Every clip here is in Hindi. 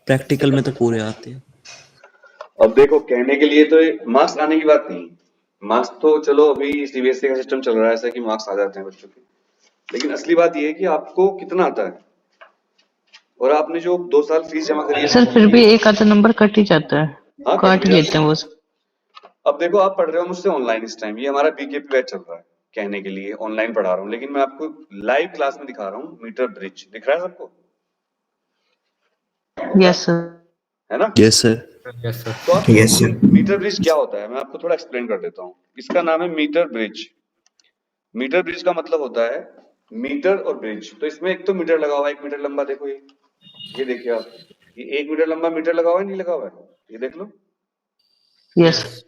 प्रैक्टिकल में तो पूरे आते हैं। अब देखो, कहने के लिए तो मार्क्स आने की बात नहीं, मार्क्स तो चलो अभी सीबीएसई का सिस्टम चल रहा है ऐसा कि मार्क्स आ जाते हैं बच्चों के, लेकिन असली बात यह है कि आपको कितना आता है और आपने जो 2 साल फीस जमा करी है। सर फिर भी एक आधा नंबर कट ही जाता है, हाँ, काट ही लेते हैं वो। अब देखो, आप पढ़ रहे हो मुझसे ऑनलाइन, इस टाइम ये हमारा बीकेपी बैच चल रहा है, कहने के लिए ऑनलाइन पढ़ा रहा हूँ, लेकिन मैं आपको लाइव क्लास में दिखा रहा हूँ। मीटर ब्रिज दिख रहा है सबको? Yes sir. है ना? Yes sir. तो आप मीटर ब्रिज क्या होता है मैं आपको थोड़ा एक्सप्लेन कर देता हूँ। इसका नाम है मीटर ब्रिज। मीटर ब्रिज का मतलब होता है मीटर और ब्रिज। तो इसमें एक तो मीटर लगा हुआ है, 1 मीटर लंबा, देखो ये देखिए आप, ये 1 मीटर लंबा मीटर लगा हुआ है, नहीं लगा हुआ है, ये देख लो। यस।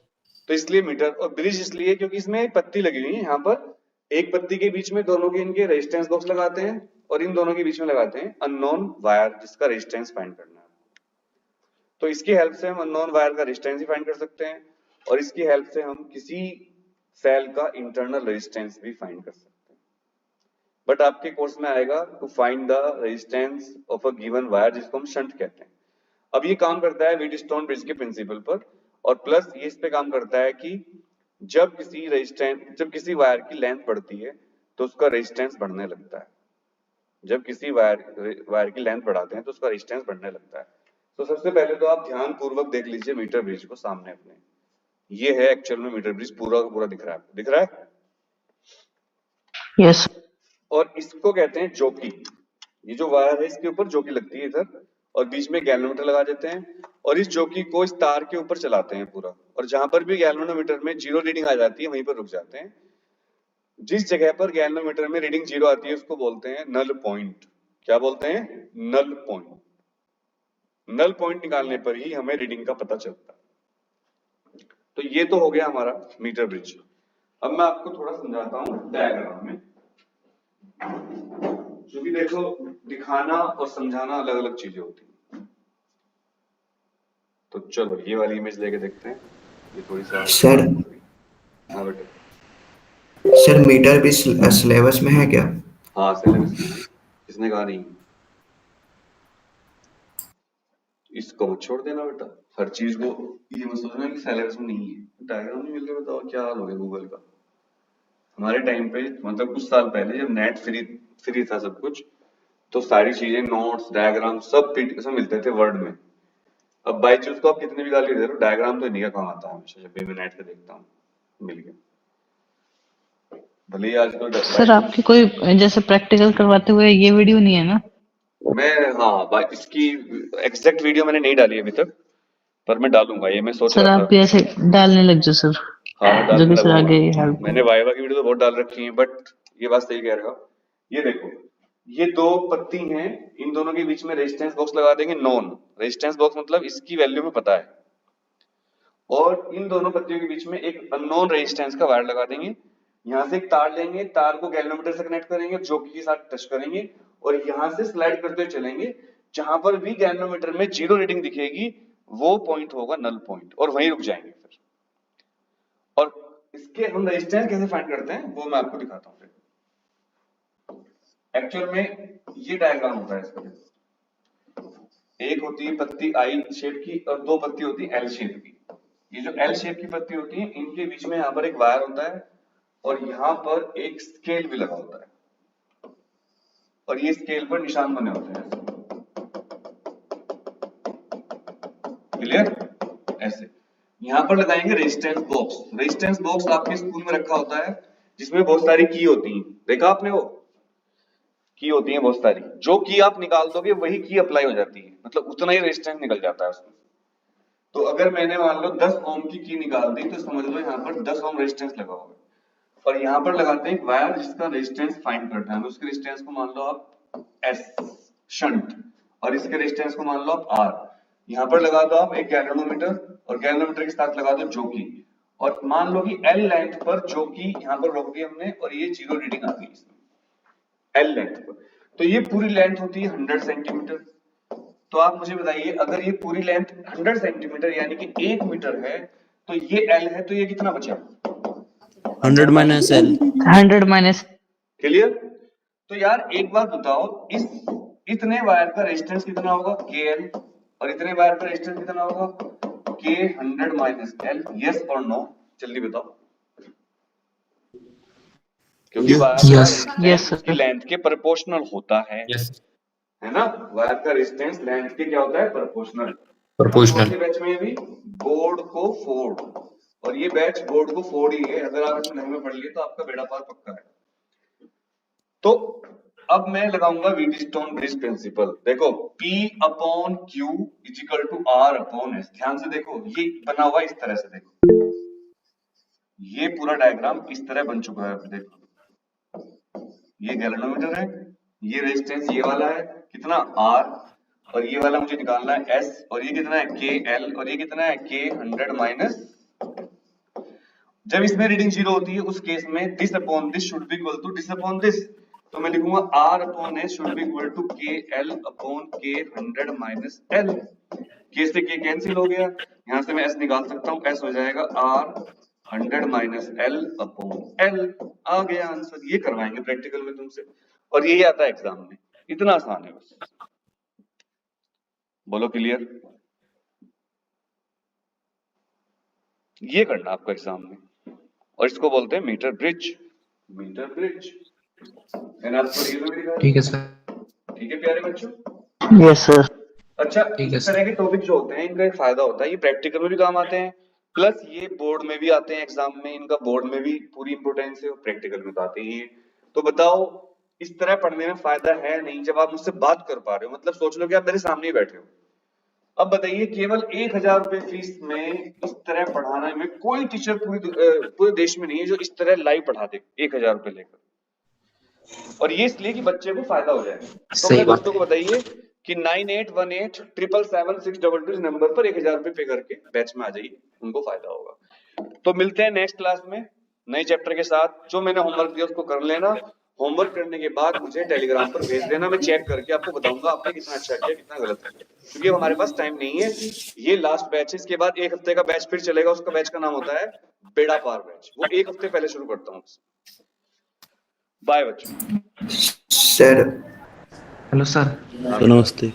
तो इसलिए मीटर, और ब्रिज इसलिए क्योंकि इसमें एक पत्ती लगी हुई है, यहाँ पर एक पत्ती के बीच में दोनों के इनके रेजिस्टेंस बॉक्स लगाते हैं और इन दोनों के बीच में लगाते हैं अननोन वायर जिसका रेजिस्टेंस फाइंड करना है। तो इसकी हेल्प से हम अननोन वायर का रेजिस्टेंस ही फाइंड कर सकते हैं और इसकी हेल्प से हम किसी सेल का इंटरनल रेजिस्टेंस भी फाइंड कर सकते हैं। बट आपके कोर्स में आएगा to find the resistance of a given wire, जिसको हम शंट कहते हैं। अब ये काम करता है व्हीटस्टोन ब्रिज के प्रिंसिपल पर, और प्लस ये इस पे काम करता है कि जब किसी वायर की लेंथ बढ़ती है तो उसका रेजिस्टेंस बढ़ने लगता है। जब किसी वायर की लेंथ बढ़ाते हैं तो उसका रेजिस्टेंस बढ़ने लगता है। तो सबसे पहले तो आप ध्यान पूर्वक देख लीजिए मीटर ब्रिज को सामने अपने। ये है एक्चुअल में मीटर ब्रिज, पूरा का पूरा दिख रहा है आपको, दिख रहा है? यस। और इसको कहते हैं जोकी। ये जो वायर है इसके ऊपर जोकी लगती है इधर, और बीच में गैल्वेनोमीटर लगा देते हैं और इस जोकी को इस तार के ऊपर चलाते हैं पूरा, और जहां पर भी गैल्वेनोमीटर में 0 रीडिंग आ जाती है वहीं पर रुक जाते हैं। जिस जगह पर गैल्वेनोमीटर में रीडिंग 0 आती है उसको बोलते हैं नल पॉइंट। क्या बोलते हैं? Null point. नल पॉइंट निकालने पर ही हमें रीडिंग का पता चलता है। तो ये तो हो गया हमारा मीटर ब्रिज। अब मैं आपको थोड़ा समझाता हूं डायग्राम में, जो भी देखो दिखाना और समझाना अलग अलग चीजें होती हैं। तो चलो ये वाली इमेज लेके देखते हैं। ये थोड़ी सा सर। हाँ बेटा। सर मीटर भी सिलेबस में है क्या? हाँ सिलेबस में है। किसने कहा नहीं? इसको मत छोड़ देना बेटा, हर चीज को ये मत सोचना कि सिलेबस में नहीं है। डायग्राम नहीं मिल रहे, बताओ क्या हाल हो गया गूगल का। हमारे टाइम पे मतलब कुछ साल पहले जब नेट फ्री था सब कुछ, तो सारी चीजें नोट्स डायग्राम सब पीडीएफ में मिलते थे वर्ड में। अब बाई चूज को आप कितने भी गाली दे रहे हो, डायग्राम तो इन्हीं का काम आता है हमेशा। जब भी मैं नेट पे देखता हूँ मिल गया, भले ही आज तो सर आपकी कोई जैसे प्रैक्टिकल करवाते हुए ये वीडियो नहीं है ना? मैं हाँ इसकी एग्जैक्ट वीडियो मैंने नहीं डाली अभी तक, पर मैं डालूंगा, ये मैं सोच सर रहा आप था। भी ऐसे डालने लग जाओ सर। हाँ मैं डालने सर आगे लगूंगा। हेल्प। मैंने वाइवा की वीडियो तो बहुत डाल रखी है, बट ये बात सही कह रहे हो। ये देखो, ये 2 पत्ती हैं, इन दोनों के बीच में रेजिस्टेंस बॉक्स लगा देंगे। नॉन रेजिस्टेंस बॉक्स मतलब इसकी वैल्यू में पता है, और इन दोनों पत्तियों के बीच में एक अननोन रेजिस्टेंस का वायर लगा देंगे। यहाँ से एक तार लेंगे, तार को गैल्वेनोमीटर से कनेक्ट करेंगे, जोकी के साथ टच करेंगे और यहाँ से स्लाइड करते हुए चलेंगे। जहां पर भी गैल्वेनोमीटर में 0 रीडिंग दिखेगी वो पॉइंट होगा नल पॉइंट, और वहीं रुक जाएंगे फिर। और इसके हम रेजिस्टेंस कैसे फाइंड करते हैं वो मैं आपको दिखाता हूँ। एक्चुअल में ये डायग्राम होता है इसका। एक होती है पत्ती आई शेप की और 2 पत्ती होती है एल शेप की। ये जो एल शेप की पत्ती होती है इनके बीच में यहाँ पर एक वायर होता है और यहाँ पर एक स्केल भी लगा होता है, और ये स्केल पर निशान बने होते हैं। क्लियर? ऐसे यहाँ पर लगाएंगे रेजिस्टेंस बॉक्स। रेजिस्टेंस बॉक्स आपके स्कूल में रखा होता है जिसमें बहुत सारी की होती हैं, देखा आपने? वो की होती है बहुत सारी, जो की आप निकाल दोगे वही की अप्लाई हो जाती है, मतलब उतना ही रेजिस्टेंस निकल जाता है उसमें। तो अगर मैंने मान लो 10 ओम की निकाल दी तो समझ लो यहाँ पर 10 ओम रेजिस्टेंस लगा होगा, और यहाँ पर लगाते हैं वायर जिसका रेजिस्टेंस फाइंड करना है। उसके रेजिस्टेंस को मान लो आप एस शंट, और इसके रेजिस्टेंस को मान लो आप आर। यहाँ पर लगा दो आप एक गैल्वेनोमीटर, और गैल्वेनोमीटर के साथ लगा दो जोकी, और मान लो कि एल लेंथ पर जोकी यहाँ पर रोक दी हमने और ये 0 रीडिंग आ गई इसमें एल लेंथ पर। तो ये पूरी लेंथ होती है 100 सेंटीमीटर। तो आप मुझे बताइए, अगर ये पूरी लेंथ 100 सेंटीमीटर यानी कि 1 मीटर है, तो ये एल है, तो ये कितना बचा? 100 माइनस एल। 100 माइनस। क्लियर? तो यार एक बात बताओ, इस इतने वायर का रेजिस्टेंस कितना होगा? के एल। और इतने वायर का रेजिस्टेंस कितना होगा? K 100 माइनस L, यस और नो? जल्दी बताओ। क्योंकि वायर का Yes, रेजिस्टेंस sir. की लेंथ के प्रोपोर्शनल होता है, है ना? वायर का रेजिस्टेंस लेंथ के क्या होता है? प्रोपोर्शनल। प्रोपोर्शनल। बैच में भी बोर्ड को फोड़, और ये बैच बोर्ड को फोड़ ही है। अगर आप इसमें नहीं में पढ़ लिए तो आपका बेड़ा पार पक्का है। तो अब मैं लगाऊंगा व्हीटस्टोन ब्रिज प्रिंसिपल। देखो P upon Q is equal to R upon S। ध्यान से देखो, ये बना हुआ इस तरह से। देखो ये पूरा डायग्राम इस तरह बन चुका है। देखो ये गैल्वेनोमीटर है, ये रेजिस्टेंस ये वाला है कितना R, और ये वाला मुझे निकालना है S, और ये कितना है KL, और ये कितना है K 100 माइनस। जब इसमें रीडिंग 0 होती है उस केस में this upon this should be equal to this upon this. तो मैं लिखूंगा R upon S should be equal to KL upon K 100 minus L। K से K कैंसिल हो गया, यहां से मैं S निकाल सकता हूं, S हो जाएगा R 100 minus L upon L। आ गया आंसर। ये करवाएंगे प्रैक्टिकल में तुमसे, और यही आता है एग्जाम में। इतना आसान है बस। बोलो क्लियर? ये करना आपको एग्जाम में, और इसको बोलते हैं मीटर ब्रिज। मीटर ब्रिज ठीक है सर। ठीक है प्यारे बच्चों। Yes, sir. अच्छा, ठीक है इस तरह के टॉपिक जो होते हैं इनका एक फायदा होता है, ये प्रैक्टिकल में भी काम आते हैं, प्लस ये बोर्ड में भी आते हैं एग्जाम में। इनका बोर्ड में भी पूरी इंपोर्टेंस है और प्रैक्टिकल में तो आते ही हैं। तो बताओ इस तरह पढ़ने में फायदा है नहीं जब आप मुझसे बात कर पा रहे हो? मतलब सोच लो कि आप मेरे सामने ही बैठे हो। अब बताइए केवल 1000 रुपए फीस में इस तरह पढ़ाने में कोई टीचर पूरे देश में नहीं है जो इस तरह लाइव पढ़ा दे 1000 रुपए लेकर। और ये इसलिए कि बच्चे को फायदा हो जाए। तो अपने दोस्तों को बताइए कि 9818777622 नंबर पर 1000 रुपए पे करके बैच में आ जाइए, उनको फायदा होगा। तो मिलते हैं नेक्स्ट क्लास में नए चैप्टर के साथ। जो मैंने होमवर्क दिया उसको कर लेना। होमवर्क करने के बाद मुझे टेलीग्राम पर भेज देना, मैं चेक करके आपको बताऊंगा आपने कितना अच्छा किया कितना गलत किया, क्योंकि अब हमारे पास टाइम नहीं है। ये लास्ट बैच है, इसके बाद एक हफ्ते का बैच फिर चलेगा। उसका बैच का नाम होता है बेड़ा पार बैच, वो एक हफ्ते पहले शुरू करता हूँ। बाय बच्चों। Sir hello sir. नमस्ते।